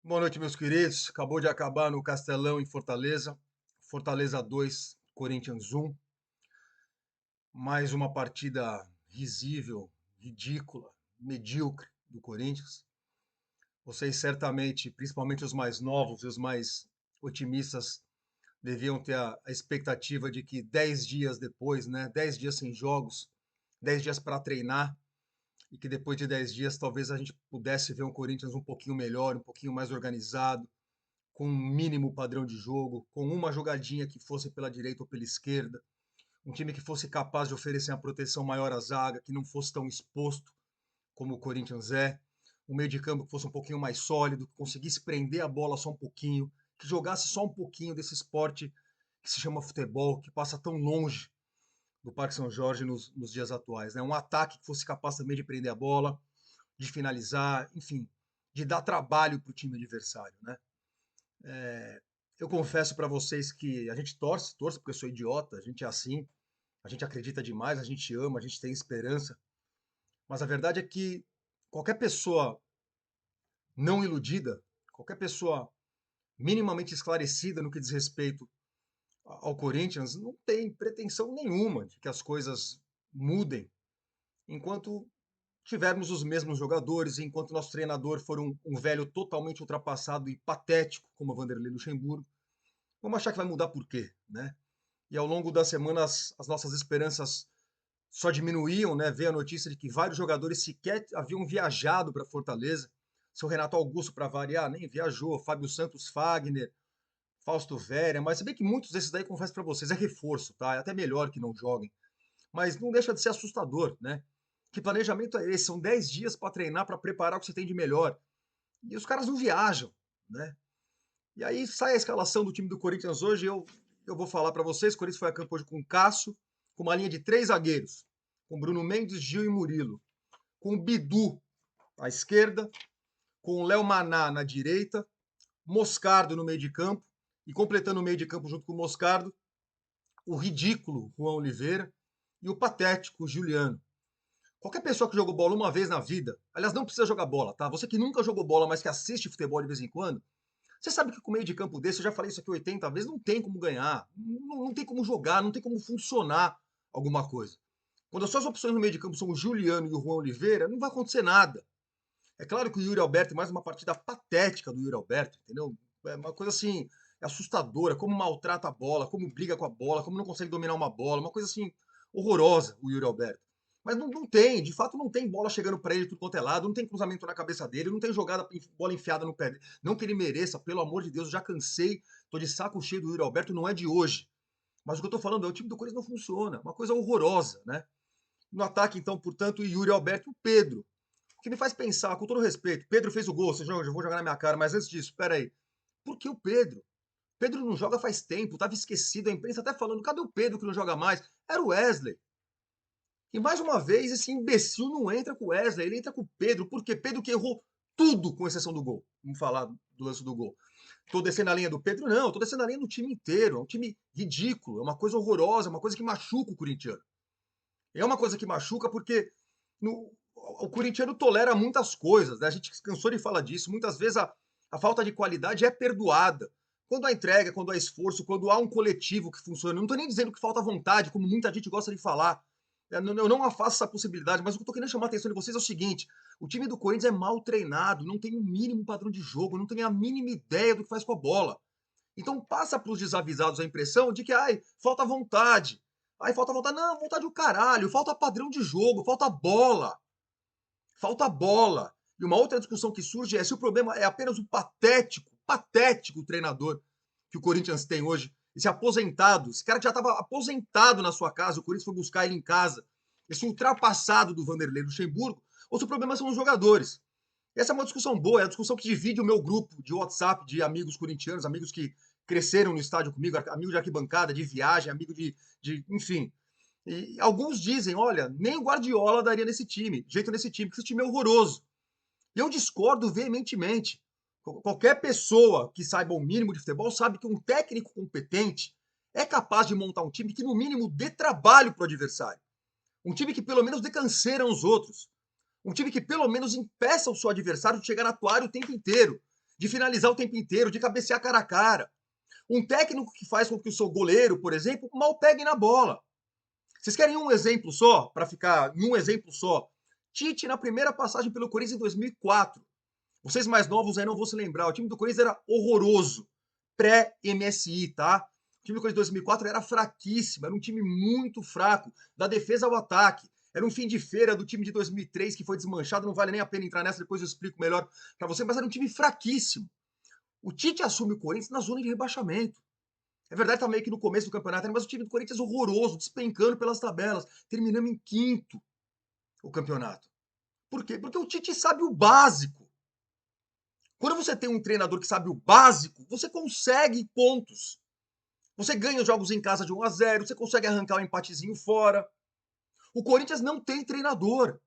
Boa noite, meus queridos. Acabou de acabar no Castelão, em Fortaleza. Fortaleza 2, Corinthians 1. Mais uma partida risível, ridícula, medíocre do Corinthians. Vocês certamente, principalmente os mais novos e os mais otimistas, deviam ter a expectativa de que 10 dias depois, né, 10 dias sem jogos, 10 dias para treinar, e que depois de 10 dias talvez a gente pudesse ver um Corinthians um pouquinho melhor, um pouquinho mais organizado, com um mínimo padrão de jogo, com uma jogadinha que fosse pela direita ou pela esquerda, um time que fosse capaz de oferecer uma proteção maior à zaga, que não fosse tão exposto como o Corinthians é, um meio de campo que fosse um pouquinho mais sólido, que conseguisse prender a bola só um pouquinho, que jogasse só um pouquinho desse esporte que se chama futebol, que passa tão longe do Parque São Jorge nos dias atuais. Né? Um ataque que fosse capaz também de prender a bola, de finalizar, enfim, de dar trabalho para o time adversário. Né? Eu confesso para vocês que a gente torce porque eu sou idiota, a gente é assim, a gente acredita demais, a gente ama, a gente tem esperança, mas a verdade é que qualquer pessoa não iludida, qualquer pessoa minimamente esclarecida no que diz respeito ao Corinthians, não tem pretensão nenhuma de que as coisas mudem enquanto tivermos os mesmos jogadores, enquanto nosso treinador for um velho totalmente ultrapassado e patético, como o Vanderlei Luxemburgo. Vamos achar que vai mudar por quê, né? E ao longo das semanas as nossas esperanças só diminuíam, né? Ver a notícia de que vários jogadores sequer haviam viajado para Fortaleza. Seu Renato Augusto, para variar, nem viajou. Fábio Santos, Fagner, Fausto Vera, mas se bem que muitos desses daí, confesso para vocês, é reforço, tá? É até melhor que não joguem. Mas não deixa de ser assustador, né? Que planejamento é esse? São 10 dias para treinar, para preparar o que você tem de melhor. E os caras não viajam, né? E aí sai a escalação do time do Corinthians hoje. Eu vou falar para vocês: o Corinthians foi a campo hoje com Cássio, com uma linha de três zagueiros, com Bruno Mendes, Gil e Murilo, com o Bidu à esquerda, com o Léo Maná na direita, Moscardo no meio de campo, e completando o meio de campo junto com o Moscardo, o ridículo Juan Oliveira e o patético Juliano. Qualquer pessoa que jogou bola uma vez na vida, aliás, não precisa jogar bola, tá? Você que nunca jogou bola, mas que assiste futebol de vez em quando, você sabe que com meio de campo desse, eu já falei isso aqui 80 vezes, não tem como ganhar, não tem como jogar, não tem como funcionar alguma coisa. Quando as suas opções no meio de campo são o Juliano e o Juan Oliveira, não vai acontecer nada. É claro que o Yuri Alberto, mais uma partida patética do Yuri Alberto, entendeu? É uma coisa assim, assustadora, como maltrata a bola, como briga com a bola, como não consegue dominar uma bola, uma coisa assim, horrorosa, o Yuri Alberto. Mas não tem, de fato não tem bola chegando para ele tudo quanto é lado, não tem cruzamento na cabeça dele, não tem jogada, bola enfiada no pé dele. Não que ele mereça, pelo amor de Deus, eu já cansei, tô de saco cheio do Yuri Alberto, não é de hoje. Mas o que eu tô falando é o time do Corinthians não funciona, uma coisa horrorosa, né? No ataque, então, portanto, Yuri Alberto e o Pedro. O que me faz pensar, com todo respeito, Pedro fez o gol, você joga, eu vou jogar na minha cara, mas antes disso, peraí. Por que o Pedro? Pedro não joga faz tempo, estava esquecido, a imprensa até falando, cadê o Pedro que não joga mais? Era o Wesley. E mais uma vez, esse imbecil não entra com o Wesley, ele entra com o Pedro, porque Pedro que errou tudo, com exceção do gol. Vamos falar do lance do gol. Tô descendo a linha do Pedro? Não, tô descendo a linha do time inteiro. É um time ridículo, é uma coisa horrorosa, é uma coisa que machuca o corintiano. É uma coisa que machuca porque o corintiano tolera muitas coisas, né? A gente cansou de falar disso. Muitas vezes a falta de qualidade é perdoada. Quando há entrega, quando há esforço, quando há um coletivo que funciona. Eu não estou nem dizendo que falta vontade, como muita gente gosta de falar. Eu não afasto essa possibilidade, mas o que eu estou querendo chamar a atenção de vocês é o seguinte: o time do Corinthians é mal treinado, não tem o mínimo padrão de jogo, não tem a mínima ideia do que faz com a bola. Então passa para os desavisados a impressão de que ai, falta vontade. Ai, falta vontade. Não, vontade o caralho. Falta padrão de jogo, falta bola. Falta bola. E uma outra discussão que surge é se o problema é apenas o patético treinador que o Corinthians tem hoje, esse aposentado, esse cara que já estava aposentado na sua casa, o Corinthians foi buscar ele em casa, esse ultrapassado do Vanderlei Luxemburgo, ou se o problema são os jogadores. Essa é uma discussão boa, é a discussão que divide o meu grupo de WhatsApp de amigos corintianos, amigos que cresceram no estádio comigo, amigo de arquibancada, de viagem, amigo enfim. E alguns dizem, olha, nem o Guardiola daria nesse time, jeito nesse time, porque esse time é horroroso. E eu discordo veementemente. Qualquer pessoa que saiba o mínimo de futebol sabe que um técnico competente é capaz de montar um time que, no mínimo, dê trabalho para o adversário. Um time que, pelo menos, dê canseira aos outros. Um time que, pelo menos, impeça o seu adversário de chegar na tua área o tempo inteiro. de finalizar o tempo inteiro, de cabecear cara a cara. Um técnico que faz com que o seu goleiro, por exemplo, mal pegue na bola. Vocês querem um exemplo só, para ficar num exemplo só? Tite, na primeira passagem pelo Corinthians em 2004. Vocês mais novos aí não vão se lembrar. O time do Corinthians era horroroso. Pré-MSI, tá? O time do Corinthians de 2004 era fraquíssimo. Era um time muito fraco. Da defesa ao ataque. Era um fim de feira do time de 2003 que foi desmanchado. Não vale nem a pena entrar nessa. Depois eu explico melhor para você. Mas era um time fraquíssimo. O Tite assume o Corinthians na zona de rebaixamento. É verdade, tá meio que no começo do campeonato, mas o time do Corinthians é horroroso, despencando pelas tabelas. Terminamos em quinto o campeonato. Por quê? Porque o Tite sabe o básico. Quando você tem um treinador que sabe o básico, você consegue pontos. Você ganha jogos em casa de 1-0, você consegue arrancar um empatezinho fora. O Corinthians não tem treinador.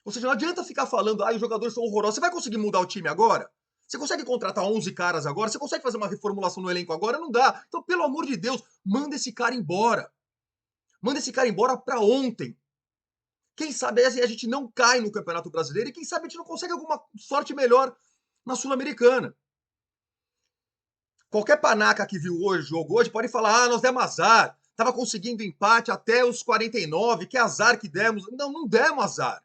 Ou seja, não adianta ficar falando, os jogadores são horrorosos. Você vai conseguir mudar o time agora? Você consegue contratar 11 caras agora? Você consegue fazer uma reformulação no elenco agora? Não dá. Então, pelo amor de Deus, manda esse cara embora. Manda esse cara embora pra ontem. Quem sabe a gente não cai no Campeonato Brasileiro e quem sabe a gente não consegue alguma sorte melhor na Sul-Americana. Qualquer panaca que viu hoje, jogou hoje, pode falar, nós demos azar. Tava conseguindo empate até os 49, que azar que demos. Não, não demos azar.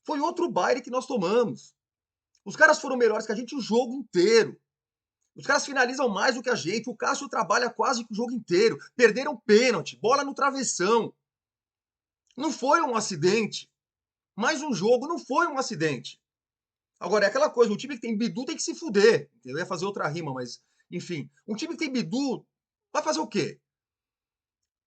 Foi outro baile que nós tomamos. Os caras foram melhores que a gente o jogo inteiro. Os caras finalizam mais do que a gente. O Cássio trabalha quase o jogo inteiro. Perderam pênalti, bola no travessão. Não foi um acidente. Mais um jogo não foi um acidente. Agora, é aquela coisa, um time que tem Bidu tem que se fuder. Eu ia fazer outra rima, mas, enfim. Um time que tem Bidu vai fazer o quê?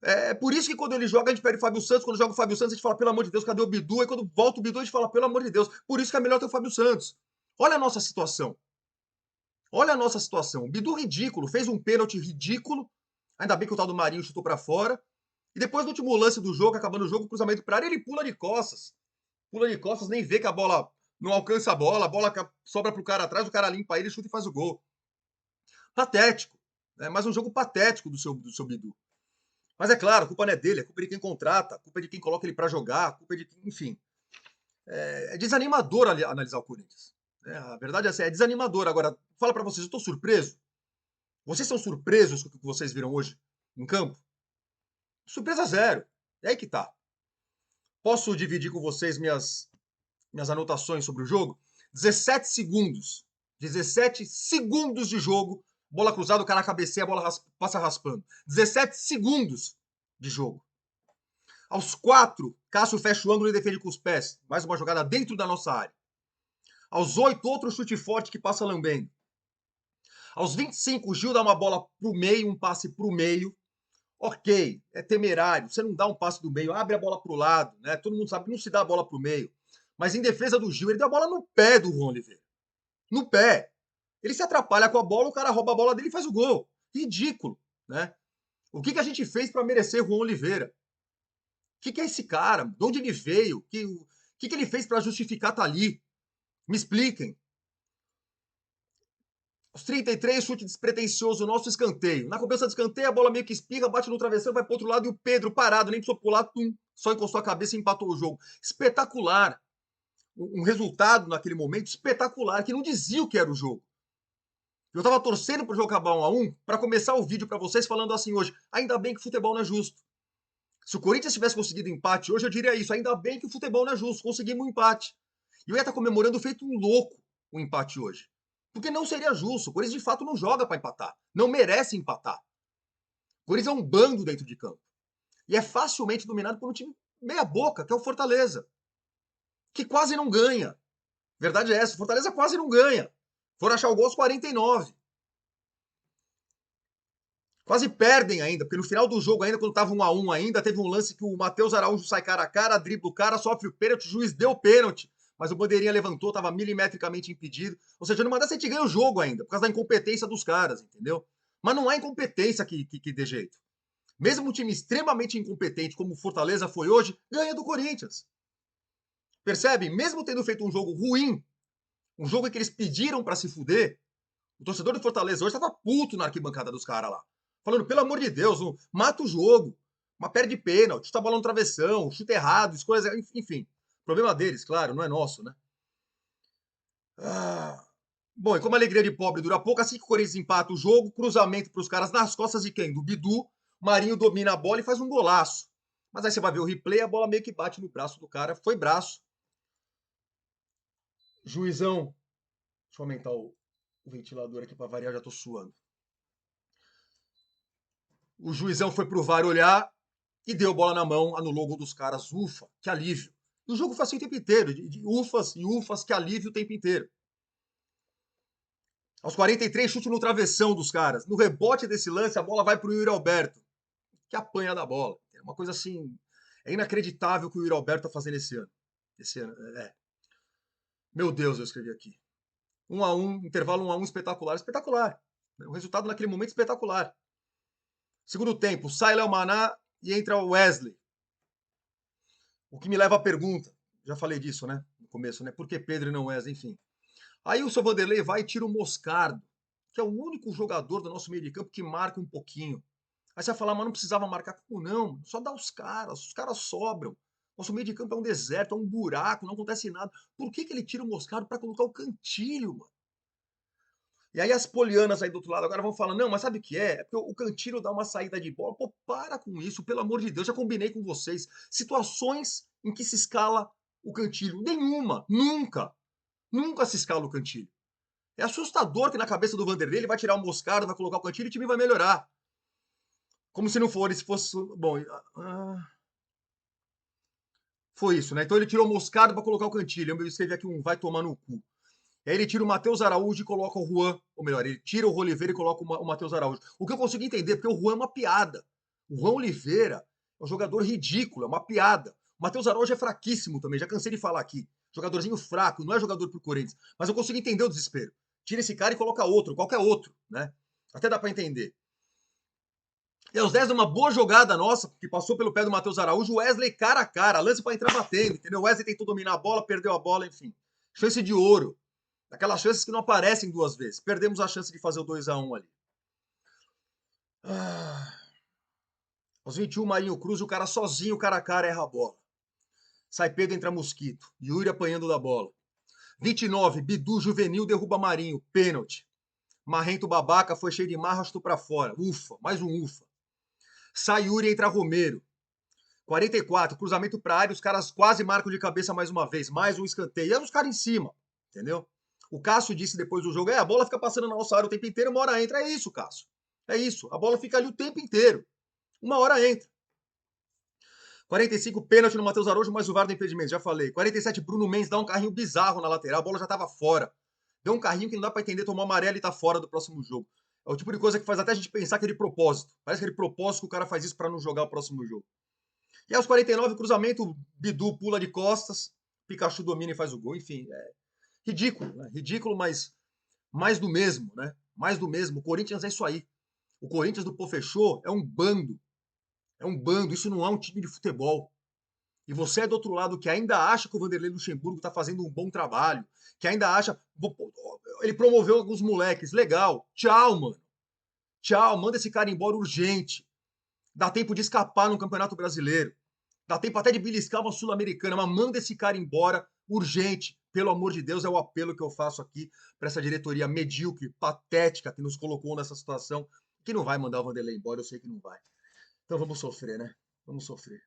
É por isso que quando ele joga, a gente pede o Fábio Santos. Quando joga o Fábio Santos, a gente fala, pelo amor de Deus, cadê o Bidu? E quando volta o Bidu, a gente fala, pelo amor de Deus. Por isso que é melhor ter o Fábio Santos. Olha a nossa situação. Olha a nossa situação. O Bidu ridículo, fez um pênalti ridículo. Ainda bem que o tal do Marinho chutou pra fora. E depois, no último lance do jogo, acabando o jogo, cruzamento pra área, ele pula de costas. Pula de costas, nem vê que a bola não alcança a bola sobra pro cara atrás, o cara limpa ele, chuta e faz o gol. Patético. Né? Mais um jogo patético do seu Bidu. Mas é claro, a culpa não é dele, a culpa é de quem contrata, a culpa é de quem coloca ele pra jogar, a culpa é de quem, enfim. É desanimador analisar o Corinthians. A verdade é essa, é desanimador. Agora, fala pra vocês, eu tô surpreso? Vocês são surpresos com o que vocês viram hoje em campo? Surpresa zero. É aí que tá. Posso dividir com vocês minhas anotações sobre o jogo? 17 segundos. 17 segundos de jogo. Bola cruzada, o cara cabeceia, a bola passa raspando. 17 segundos de jogo. Aos 4, Cássio fecha o ângulo e defende com os pés. Mais uma jogada dentro da nossa área. Aos 8, outro chute forte que passa lambendo. Aos 25, o Gil dá uma bola pro meio, um passe pro meio. Ok, é temerário. Você não dá um passe do meio, abre a bola pro lado, né? Todo mundo sabe que não se dá a bola pro meio. Mas em defesa do Gil, ele deu a bola no pé do Juan Oliveira. No pé. Ele se atrapalha com a bola, o cara rouba a bola dele e faz o gol. Ridículo, né? O que a gente fez para merecer o Juan Oliveira? O que é esse cara? De onde ele veio? O que ele fez para justificar estar ali? Me expliquem. Os 33, chute despretensioso, nosso escanteio. Na cobrança de escanteio, a bola meio que espirra, bate no travessão, vai pro outro lado e o Pedro parado, nem precisou pular, só encostou a cabeça e empatou o jogo. Espetacular. Um resultado naquele momento espetacular, que não dizia o que era o jogo. Eu tava torcendo pro jogo acabar 1-1 para começar o vídeo para vocês falando assim hoje, ainda bem que o futebol não é justo. Se o Corinthians tivesse conseguido empate hoje, eu diria isso, ainda bem que o futebol não é justo, conseguimos um empate. E eu ia estar comemorando feito um louco o empate hoje. Porque não seria justo. O Corinthians de fato não joga para empatar. Não merece empatar. O Corinthians é um bando dentro de campo. E é facilmente dominado por um time meia boca, que é o Fortaleza. Que quase não ganha. Verdade é essa, o Fortaleza quase não ganha. Foram achar o gol aos 49. Quase perdem ainda, porque no final do jogo ainda, quando estava 1-1 ainda, teve um lance que o Matheus Araújo sai cara a cara, dribla o cara, sofre o pênalti, o juiz deu o pênalti. Mas o bandeirinha levantou, estava milimetricamente impedido. Ou seja, numa dessa a gente ganha o jogo ainda, por causa da incompetência dos caras, entendeu? Mas não há incompetência que dê jeito. Mesmo um time extremamente incompetente como o Fortaleza foi hoje, ganha do Corinthians. Percebe? Mesmo tendo feito um jogo ruim, um jogo em que eles pediram para se fuder, o torcedor do Fortaleza hoje estava puto na arquibancada dos caras lá. Falando, pelo amor de Deus, mata o jogo. Uma perde pênalti, chuta a bola no travessão, chuta errado, escolhas, enfim. Problema deles, claro, não é nosso, né? Bom, e como a alegria de pobre dura pouco, assim que o Corinthians empata o jogo, cruzamento para os caras nas costas de quem? Do Bidu. Marinho domina a bola e faz um golaço. Mas aí você vai ver o replay, a bola meio que bate no braço do cara. Foi braço. Juizão. Deixa eu aumentar o ventilador aqui para variar, já tô suando. O juizão foi pro VAR olhar e deu bola na mão, anulou o gol dos caras. Ufa, que alívio. E o jogo foi assim o tempo inteiro, de ufas e ufas, que alívio o tempo inteiro. Aos 43, chute no travessão dos caras. No rebote desse lance, a bola vai pro Yuri Alberto, que apanha da bola. É uma coisa assim. É inacreditável o que o Yuri Alberto tá fazendo esse ano. Esse ano, é. Meu Deus, eu escrevi aqui. 1-1, intervalo 1-1 espetacular. Espetacular. O resultado naquele momento espetacular. Segundo tempo, sai Léo Maná e entra o Wesley. O que me leva à pergunta. Já falei disso, né? No começo, né? Por que Pedro e não Wesley? Enfim. Aí o seu Vanderlei vai e tira o Moscardo, que é o único jogador do nosso meio de campo que marca um pouquinho. Aí você vai falar, mas não precisava marcar. Como não? Só dá os caras sobram. Nosso meio de campo é um deserto, é um buraco, não acontece nada. Por que ele tira o Moscardo para colocar o Cantilho, mano? E aí as polianas aí do outro lado agora vão falar, não, mas sabe o que é? É porque o Cantilho dá uma saída de bola. Pô, para com isso, pelo amor de Deus, já combinei com vocês. Situações em que se escala o Cantilho. Nenhuma, nunca. Nunca se escala o Cantilho. É assustador que na cabeça do Vanderlei ele vai tirar o Moscardo, vai colocar o Cantilho e o time vai melhorar. Como se não fosse, bom, foi isso, né? Então ele tirou o Moscardo para colocar o Cantilho. Eu escrevi aqui um vai tomar no cu. Aí ele tira o Matheus Araújo e coloca o Juan, ou melhor, ele tira o Oliveira e coloca o Matheus Araújo. O que eu consigo entender, porque o Juan é uma piada. O Juan Oliveira é um jogador ridículo, é uma piada. O Matheus Araújo é fraquíssimo também, já cansei de falar aqui. Jogadorzinho fraco, não é jogador pro Corinthians. Mas eu consigo entender o desespero. Tira esse cara e coloca outro, qualquer outro, né? Até dá para entender. E aos 10 de uma boa jogada nossa, que passou pelo pé do Matheus Araújo, o Wesley cara a cara, lance para entrar batendo, entendeu? O Wesley tentou dominar a bola, perdeu a bola, enfim. Chance de ouro. Aquelas chances que não aparecem duas vezes. Perdemos a chance de fazer o 2-1 ali. Ah, aos 21, Marinho Cruz, o cara sozinho, cara a cara, erra a bola. Sai Pedro, entra Mosquito. Yuri apanhando da bola. 29, Bidu Juvenil derruba Marinho. Pênalti. Marrento babaca, foi cheio de marra, chutou pra fora. Ufa, mais um ufa. Sai Yuri, entra Romero. 44, cruzamento pra área, os caras quase marcam de cabeça mais uma vez. Mais um escanteio. E aí os caras em cima, entendeu? O Cássio disse depois do jogo, a bola fica passando na nossa área o tempo inteiro, uma hora entra. É isso, Cássio. É isso. A bola fica ali o tempo inteiro. Uma hora entra. 45, pênalti no Matheus Araújo, mas o VAR do impedimento, já falei. 47, Bruno Mendes dá um carrinho bizarro na lateral, a bola já tava fora. Deu um carrinho que não dá pra entender, tomou amarelo e tá fora do próximo jogo. É o tipo de coisa que faz até a gente pensar que é de propósito. Parece que é de propósito que o cara faz isso pra não jogar o próximo jogo. E aos 49, cruzamento, Bidu pula de costas, Pikachu domina e faz o gol. Enfim, é ridículo, né? Ridículo, mas mais do mesmo, né? Mais do mesmo. O Corinthians é isso aí. O Corinthians do Pofechô é um bando. É um bando, isso não é um time de futebol. E você é do outro lado que ainda acha que o Vanderlei Luxemburgo está fazendo um bom trabalho, que ainda acha. Ele promoveu alguns moleques, legal. Tchau, mano. Tchau, manda esse cara embora urgente. Dá tempo de escapar no Campeonato Brasileiro. Dá tempo até de beliscar uma Sul-Americana, mas manda esse cara embora urgente. Pelo amor de Deus, é o apelo que eu faço aqui para essa diretoria medíocre, patética, que nos colocou nessa situação, que não vai mandar o Vanderlei embora, eu sei que não vai. Então vamos sofrer, né? Vamos sofrer.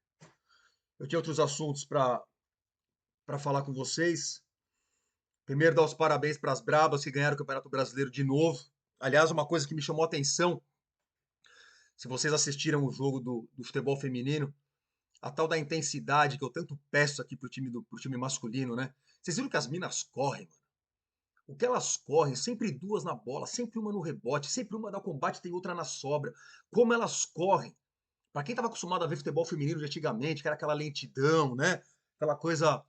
Eu tinha outros assuntos para falar com vocês. Primeiro, dar os parabéns para as Brabas que ganharam o Campeonato Brasileiro de novo. Aliás, uma coisa que me chamou a atenção, se vocês assistiram o jogo do futebol feminino, a tal da intensidade que eu tanto peço aqui pro time masculino, né? Vocês viram que as minas correm, mano? O que elas correm, sempre duas na bola, sempre uma no rebote, sempre uma dá combate, tem outra na sobra. Como elas correm. Para quem estava acostumado a ver futebol feminino de antigamente, que era aquela lentidão, né? Aquela coisa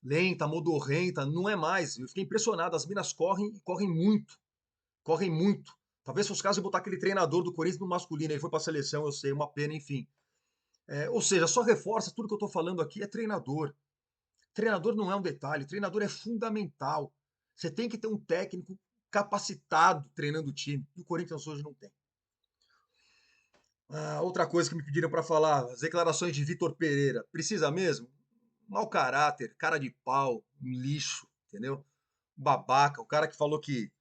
lenta, modorrenta, não é mais. Eu fiquei impressionado. As minas correm e correm muito. Correm muito. Talvez fosse o caso de botar aquele treinador do Corinthians no masculino. Ele foi para a seleção, eu sei, uma pena, enfim. Ou seja, só reforça tudo que eu estou falando aqui é treinador. Treinador não é um detalhe, treinador é fundamental. Você tem que ter um técnico capacitado treinando o time. E o Corinthians hoje não tem. Outra coisa que me pediram para falar, as declarações de Vitor Pereira. Precisa mesmo? Mau caráter, cara de pau, um lixo, entendeu? Babaca, o cara que falou que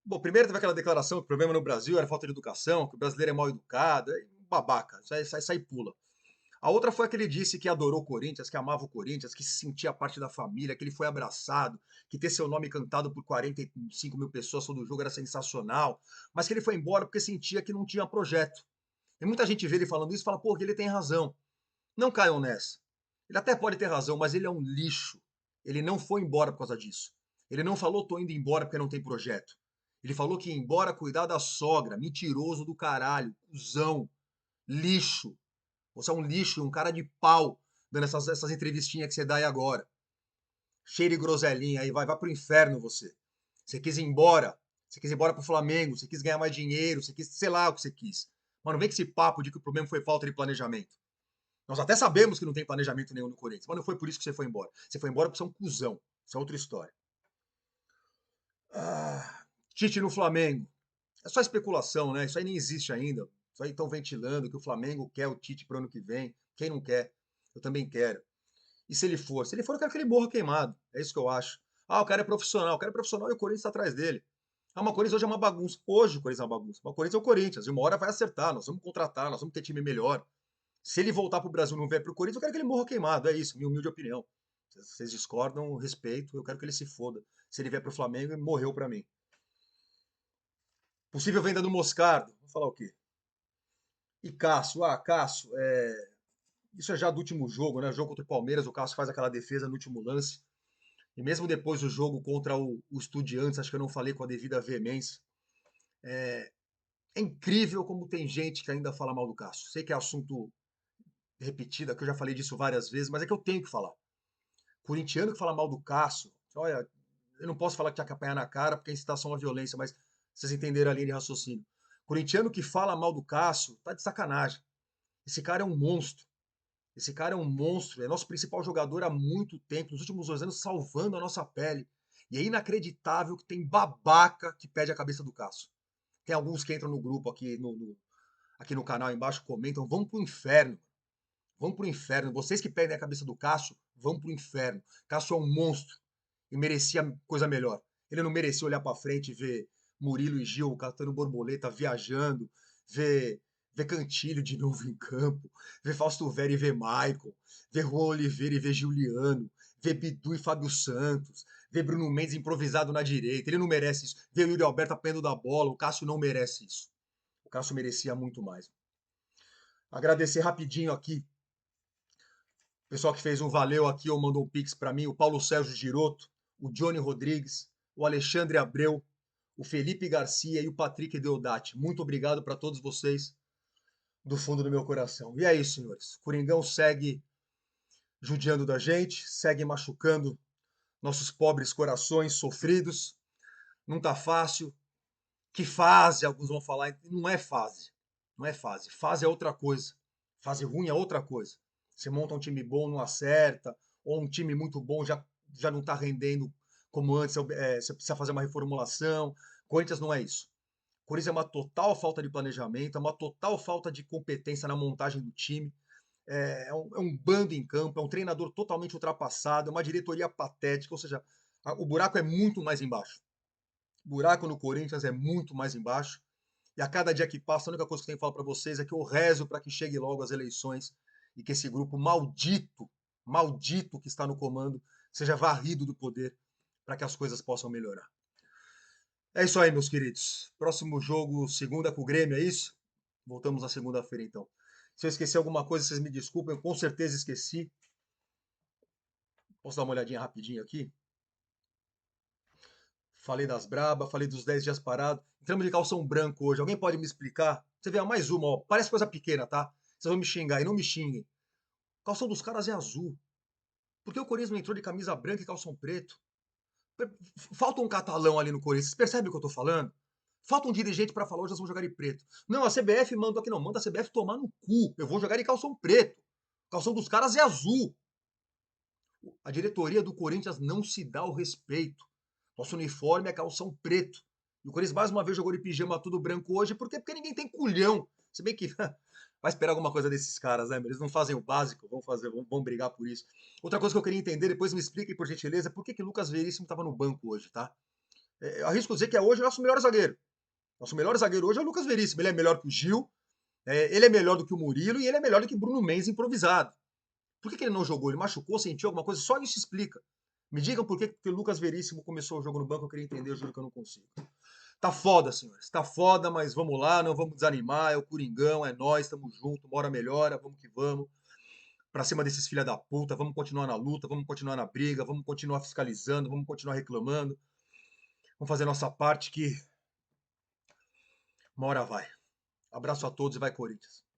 Bom, primeiro teve aquela declaração que o problema no Brasil era falta de educação, que o brasileiro é mal educado, babaca, sai pula. A outra foi que ele disse que adorou o Corinthians, que amava o Corinthians, que se sentia parte da família, que ele foi abraçado, que ter seu nome cantado por 45 mil pessoas todo jogo era sensacional, mas que ele foi embora porque sentia que não tinha projeto. E muita gente vê ele falando isso e fala, pô, que ele tem razão. Não caiam nessa. Ele até pode ter razão, mas ele é um lixo. Ele não foi embora por causa disso. Ele não falou, tô indo embora porque não tem projeto. Ele falou que ia embora cuidar da sogra, mentiroso do caralho, cuzão, lixo. Você é um lixo, um cara de pau, dando essas entrevistinhas que você dá aí agora. Cheio de groselinha aí, vai pro inferno você. Você quis ir embora, você quis ir embora pro Flamengo, você quis ganhar mais dinheiro, você quis, sei lá o que você quis. Mas não vem com esse papo de que o problema foi falta de planejamento. Nós até sabemos que não tem planejamento nenhum no Corinthians, mas não foi por isso que você foi embora. Você foi embora porque você é um cuzão. Isso é outra história. Tite no Flamengo. É só especulação, né? Isso aí nem existe ainda. Isso aí estão ventilando que o Flamengo quer o Tite para o ano que vem. Quem não quer? Eu também quero. E se ele for? Se ele for, eu quero que ele morra queimado. É isso que eu acho. Ah, o cara é profissional. O cara é profissional e o Corinthians está atrás dele. Ah, mas o Corinthians hoje é uma bagunça. Hoje o Corinthians é uma bagunça. Mas o Corinthians é o Corinthians. E uma hora vai acertar. Nós vamos contratar, nós vamos ter time melhor. Se ele voltar para o Brasil e não vier para o Corinthians, eu quero que ele morra queimado. É isso, minha humilde opinião. Vocês discordam, respeito. Eu quero que ele se foda. Se ele vier para o Flamengo, ele morreu para mim. Possível venda do Moscardo. Vou falar o quê? E Cássio, Cássio, isso é já do último jogo, né? O jogo contra o Palmeiras, o Cássio faz aquela defesa no último lance. E mesmo depois do jogo contra o Estudiantes, acho que eu não falei com a devida veemência. É incrível como tem gente que ainda fala mal do Cássio. Sei que é assunto repetido, que eu já falei disso várias vezes, mas é que eu tenho que falar. Corintiano que fala mal do Cássio, olha, eu não posso falar que tinha que apanhar na cara porque é incitação à violência, mas vocês entenderam a linha de raciocínio. Corintiano que fala mal do Cássio tá de sacanagem. Esse cara é um monstro. Esse cara é um monstro, é nosso principal jogador há muito tempo, nos últimos 2 anos, salvando a nossa pele. E é inacreditável que tem babaca que pede a cabeça do Cássio. Tem alguns que entram no grupo aqui no canal embaixo, comentam, vão pro inferno. Vão pro inferno. Vocês que pedem a cabeça do Cássio, vão pro inferno. Cássio é um monstro e merecia coisa melhor. Ele não merecia olhar para frente e ver Murilo e Gil catando borboleta, viajando, ver Cantilho de novo em campo, ver Fausto Vera e ver Maicon, ver Juan Oliveira e ver Juliano, ver Bidu e Fábio Santos, ver Bruno Mendes improvisado na direita. Ele não merece isso. Ver o Yuri Alberto apanhando da bola. O Cássio não merece isso. O Cássio merecia muito mais. Agradecer rapidinho aqui o pessoal que fez um valeu aqui ou mandou um pix para mim, o Paulo Sérgio Giroto, o Johnny Rodrigues, o Alexandre Abreu, o Felipe Garcia e o Patrick Deodati. Muito obrigado para todos vocês do fundo do meu coração. E é isso, senhores. Coringão segue judiando da gente, segue machucando nossos pobres corações sofridos. Não tá fácil. Que fase, alguns vão falar, não é fase. Não é fase. Fase é outra coisa. Fase ruim é outra coisa. Você monta um time bom, não acerta, ou um time muito bom já não está rendendo como antes, você precisa fazer uma reformulação. Corinthians não é isso. Corinthians é uma total falta de planejamento, é uma total falta de competência na montagem do time. É um bando em campo, é um treinador totalmente ultrapassado, é uma diretoria patética, ou seja, o buraco é muito mais embaixo. O buraco no Corinthians é muito mais embaixo. E a cada dia que passa, a única coisa que eu tenho que falar para vocês é que eu rezo para que chegue logo as eleições e que esse grupo maldito, maldito que está no comando, seja varrido do poder para que as coisas possam melhorar. É isso aí, meus queridos. Próximo jogo, segunda com o Grêmio, é isso? Voltamos na segunda-feira, então. Se eu esqueci alguma coisa, vocês me desculpem, eu com certeza esqueci. Posso dar uma olhadinha rapidinho aqui? Falei das braba, falei dos 10 dias parados. Entramos de calção branco hoje. Alguém pode me explicar? Você vê, mais uma, ó. Parece coisa pequena, tá? Vocês vão me xingar e não me xinguem. O calção dos caras é azul. Por que o Corinthians não entrou de camisa branca e calção preto? Falta um catalão ali no Corinthians. Vocês percebem o que eu tô falando? Falta um dirigente para falar, hoje nós vamos jogar de preto. Não, a CBF mandou aqui, não. Manda a CBF tomar no cu. Eu vou jogar de calção preto. O calção dos caras é azul. A diretoria do Corinthians não se dá o respeito. Nosso uniforme é calção preto. E o Corinthians mais uma vez jogou de pijama tudo branco hoje. Por quê? Porque ninguém tem culhão. Se bem que vai esperar alguma coisa desses caras, né? Eles não fazem o básico, vão brigar por isso. Outra coisa que eu queria entender, depois me expliquem por gentileza, por que Lucas Veríssimo estava no banco hoje, tá? Arrisco dizer que é hoje o nosso melhor zagueiro. Nosso melhor zagueiro hoje é o Lucas Veríssimo. Ele é melhor que o Gil, ele é melhor do que o Murilo e ele é melhor do que o Bruno Mendes improvisado. Por que ele não jogou? Ele machucou, sentiu alguma coisa? Só isso explica. Me digam por que o Lucas Veríssimo começou o jogo no banco, eu queria entender, eu juro que eu não consigo. Tá foda, senhores. Tá foda, mas vamos lá, não vamos desanimar. É o Coringão, é nós, tamo junto, uma hora melhora, vamos que vamos. Pra cima desses filha da puta, vamos continuar na luta, vamos continuar na briga, vamos continuar fiscalizando, vamos continuar reclamando. Vamos fazer a nossa parte que uma hora vai. Abraço a todos e vai Corinthians.